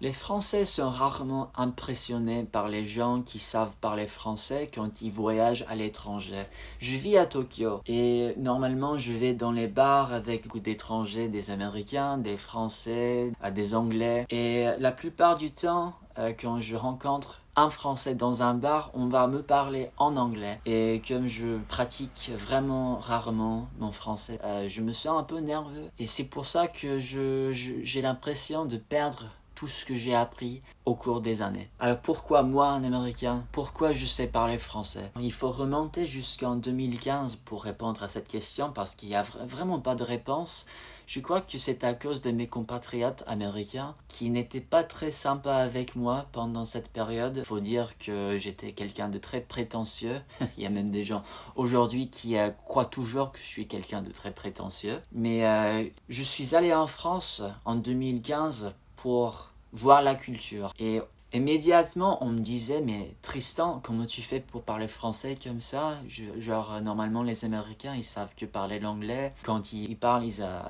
Les Français sont rarement impressionnés par les gens qui savent parler français quand ils voyagent à l'étranger. Je vis à Tokyo et normalement je vais dans les bars avec beaucoup d'étrangers, des Américains, des Français, des Anglais. Et la plupart du temps, quand je rencontre un Français dans un bar, on va me parler en anglais. Et comme je pratique vraiment rarement mon français, je me sens un peu nerveux. Et c'est pour ça que j'ai l'impression de perdre tout ce que j'ai appris au cours des années. Alors pourquoi moi, un Américain, pourquoi je sais parler français? Il faut remonter jusqu'en 2015 pour répondre à cette question parce qu'il n'y a vraiment pas de réponse. Je crois que c'est à cause de mes compatriotes américains qui n'étaient pas très sympas avec moi pendant cette période. Il faut dire que j'étais quelqu'un de très prétentieux. Il y a même des gens aujourd'hui qui croient toujours que je suis quelqu'un de très prétentieux. Mais je suis allé en France en 2015 pour voir la culture. Et immédiatement, on me disait, mais Tristan, comment tu fais pour parler français comme ça? Genre, normalement, les Américains, ils savent que parler l'anglais. Quand ils parlent,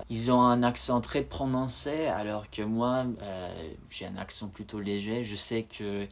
ils ont un accent très prononcé, alors que moi, j'ai un accent plutôt léger. Je sais qu'il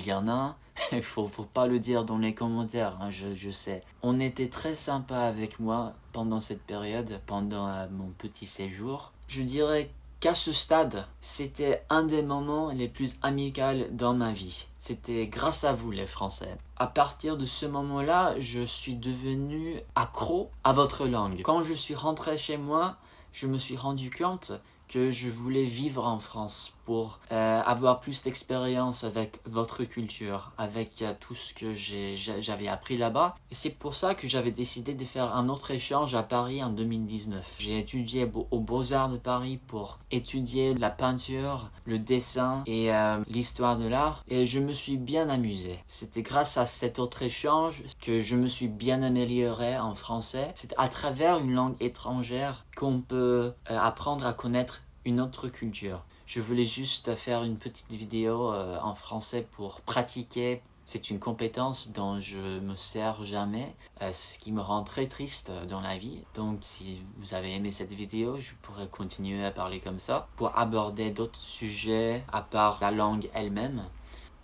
y en a. faut pas le dire dans les commentaires, hein, je sais. On était très sympa avec moi pendant cette période, pendant mon petit séjour. Je dirais qu'à ce stade, c'était un des moments les plus amicaux dans ma vie. C'était grâce à vous, les Français. À partir de ce moment-là, je suis devenu accro à votre langue. Quand je suis rentré chez moi, je me suis rendu compte que je voulais vivre en France pour avoir plus d'expérience avec votre culture, avec tout ce que j'avais appris là-bas. Et c'est pour ça que j'avais décidé de faire un autre échange à Paris en 2019. J'ai étudié aux Beaux-Arts de Paris pour étudier la peinture, le dessin et l'histoire de l'art. Et je me suis bien amusé. C'était grâce à cet autre échange que je me suis bien amélioré en français. C'est à travers une langue étrangère qu'on peut apprendre à connaître une autre culture. Je voulais juste faire une petite vidéo en français pour pratiquer. C'est une compétence dont je me sers jamais, ce qui me rend très triste dans la vie. Donc si vous avez aimé cette vidéo, je pourrais continuer à parler comme ça pour aborder d'autres sujets à part la langue elle-même.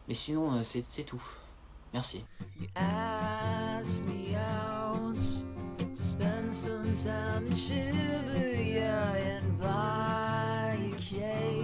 Mais sinon, c'est tout. Merci. You asked me out to spend some time in Shibuya and buy a cake.